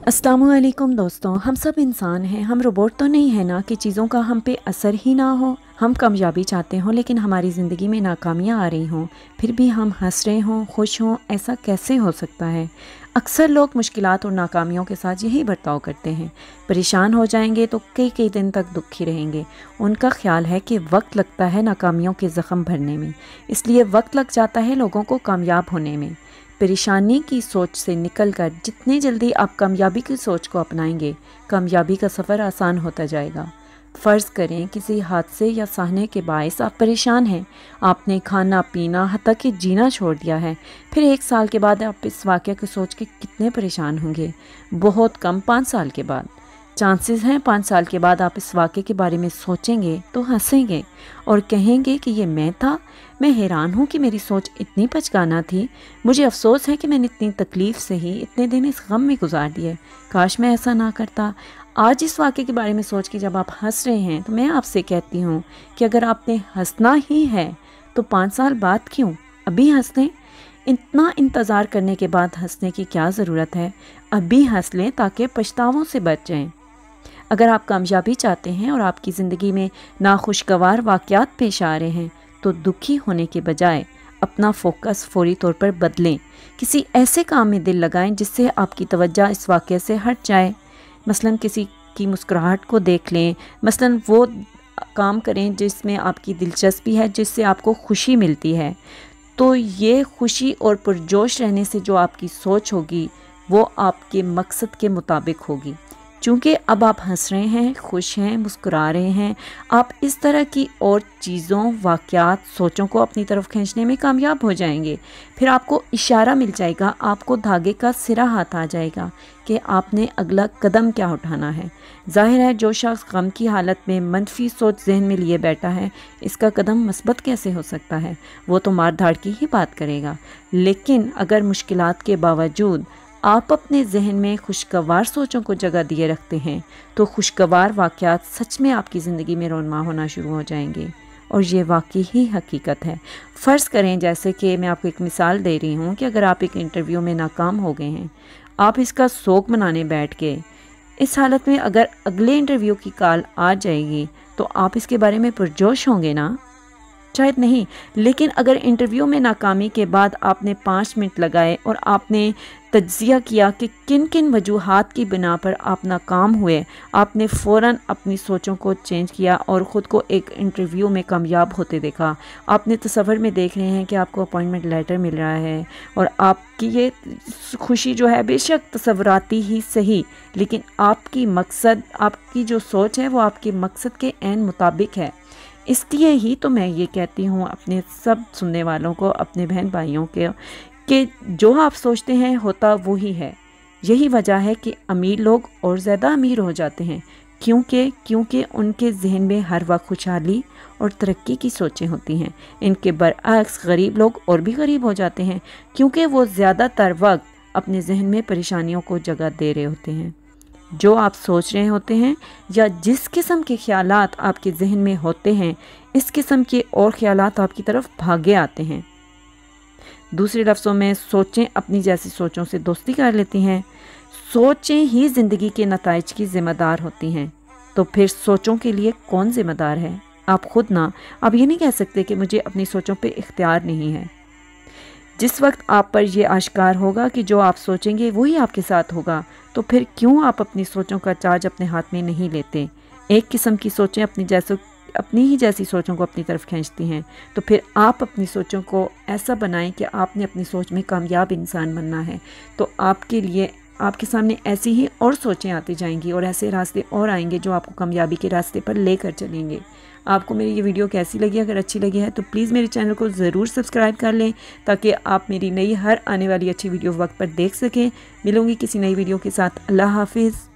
अस्सलामुअलैकुम दोस्तों, हम सब इंसान हैं। हम रोबोट तो नहीं है ना कि चीज़ों का हम पे असर ही ना हो। हम कामयाबी चाहते हों लेकिन हमारी ज़िंदगी में नाकामियाँ आ रही हों, फिर भी हम हंस रहे हों, खुश हों। ऐसा कैसे हो सकता है? अक्सर लोग मुश्किलात और नाकामियों के साथ यही बर्ताव करते हैं। परेशान हो जाएंगे तो कई कई दिन तक दुखी रहेंगे। उनका ख्याल है कि वक्त लगता है नाकामियों के ज़ख्म भरने में, इसलिए वक्त लग जाता है लोगों को कामयाब होने में। परेशानी की सोच से निकलकर जितनी जल्दी आप कामयाबी की सोच को अपनाएंगे, कामयाबी का सफ़र आसान होता जाएगा। फ़र्ज़ करें किसी हादसे या सहने के बायस आप परेशान हैं। आपने खाना पीना हत्ता कि जीना छोड़ दिया है। फिर 1 साल के बाद आप इस वाक़या को सोच के कितने परेशान होंगे? बहुत कम 5 साल के बाद। चांसेस हैं 5 साल के बाद आप इस वाक़े के बारे में सोचेंगे तो हंसेंगे और कहेंगे कि ये मैं था। मैं हैरान हूँ कि मेरी सोच इतनी बचकाना थी। मुझे अफसोस है कि मैंने इतनी तकलीफ़ से ही इतने दिन इस गम में गुजार दिए। काश मैं ऐसा ना करता। आज इस वाक़े के बारे में सोच के जब आप हंस रहे हैं तो मैं आपसे कहती हूँ कि अगर आपने हंसना ही है तो 5 साल बाद क्यों, अभी हंस लें। इतना इंतज़ार करने के बाद हंसने की क्या ज़रूरत है? अभी हंस लें ताकि पछतावों से बच जाएं। अगर आप कामयाबी चाहते हैं और आपकी ज़िंदगी में नाखुशगवार वाक़यात पेश आ रहे हैं तो दुखी होने के बजाय अपना फोकस फौरी तौर पर बदलें। किसी ऐसे काम में दिल लगाएं जिससे आपकी तवज्जो इस वाक़ये से हट जाए। मसलन किसी की मुस्कुराहट को देख लें। मसलन वो काम करें जिसमें आपकी दिलचस्पी है, जिससे आपको खुशी मिलती है। तो ये खुशी और पुरजोश रहने से जो आपकी सोच होगी वो आपके मकसद के मुताबिक होगी। चूँकि अब आप हंस रहे हैं, खुश हैं, मुस्कुरा रहे हैं, आप इस तरह की और चीज़ों, वाक़यात, सोचों को अपनी तरफ खींचने में कामयाब हो जाएंगे। फिर आपको इशारा मिल जाएगा, आपको धागे का सिरा हाथ आ जाएगा कि आपने अगला कदम क्या उठाना है। ज़ाहिर है जो शख्स गम की हालत में मनफी सोच जहन में लिए बैठा है, इसका कदम मस्बत कैसे हो सकता है? वो तो मार धाड़ की ही बात करेगा। लेकिन अगर मुश्किलात के बावजूद आप अपने जहन में खुशगवार सोचों को जगह दिए रखते हैं तो खुशगवार वाक़यात सच में आपकी ज़िंदगी में रोनमा होना शुरू हो जाएंगे। और ये वाकई ही हकीकत है। फ़र्ज़ करें जैसे कि मैं आपको एक मिसाल दे रही हूँ कि अगर आप एक इंटरव्यू में नाकाम हो गए हैं, आप इसका शौक़ मनाने बैठ गए। इस हालत में अगर अगले इंटरव्यू की कॉल आ जाएगी तो आप इसके बारे में पुरजोश होंगे ना? शायद नहीं। लेकिन अगर इंटरव्यू में नाकामी के बाद आपने 5 मिनट लगाए और आपने तज्ज़िया किया कि किन किन वजूहात की बिना पर आप नाकाम हुए, आपने फ़ौरन अपनी सोचों को चेंज किया और ख़ुद को एक इंटरव्यू में कामयाब होते देखा। आपने तसव्वुर में देख रहे हैं कि आपको अपॉइंटमेंट लेटर मिल रहा है और आपकी ये खुशी जो है बेशक तसव्वुराती ही सही, लेकिन आपकी मकसद, आपकी जो सोच है वो आपके मकसद के ऐन मुताबिक है। इसलिए ही तो मैं ये कहती हूँ अपने सब सुनने वालों को, अपने बहन भाइयों के, कि जो आप सोचते हैं होता वो ही है। यही वजह है कि अमीर लोग और ज़्यादा अमीर हो जाते हैं, क्योंकि उनके जहन में हर वक्त खुशहाली और तरक्की की सोचें होती हैं। इनके बरअक्स गरीब लोग और भी गरीब हो जाते हैं, क्योंकि वो ज़्यादातर वक्त अपने जहन में परेशानियों को जगह दे रहे होते हैं। जो आप सोच रहे होते हैं या जिस किस्म के ख्यालात आपके जहन में होते हैं, इस किस्म के और ख्यालात आपकी तरफ भागे आते हैं। दूसरे लफ्ज़ों में सोचें अपनी जैसी सोचों से दोस्ती कर लेती हैं। सोचें ही ज़िंदगी के नताइज की ज़िम्मेदार होती हैं। तो फिर सोचों के लिए कौन ज़िम्मेदार है? आप खुद ना। आप ये नहीं कह सकते कि मुझे अपनी सोचों पे इख्तियार नहीं है। जिस वक्त आप पर यह आश्कार होगा कि जो आप सोचेंगे वही आपके साथ होगा, तो फिर क्यों आप अपनी सोचों का चार्ज अपने हाथ में नहीं लेते? एक किस्म की सोचें अपनी ही जैसी सोचों को अपनी तरफ खींचती हैं। तो फिर आप अपनी सोचों को ऐसा बनाएं कि आपने अपनी सोच में कामयाब इंसान बनना है, तो आपके लिए आपके सामने ऐसी ही और सोचें आती जाएंगी और ऐसे रास्ते और आएंगे जो आपको कामयाबी के रास्ते पर लेकर चलेंगे। आपको मेरी ये वीडियो कैसी लगी? अगर अच्छी लगी है तो प्लीज़ मेरे चैनल को ज़रूर सब्सक्राइब कर लें ताकि आप मेरी नई हर आने वाली अच्छी वीडियो वक्त पर देख सकें। मिलूंगी किसी नई वीडियो के साथ। अल्लाह हाफिज़।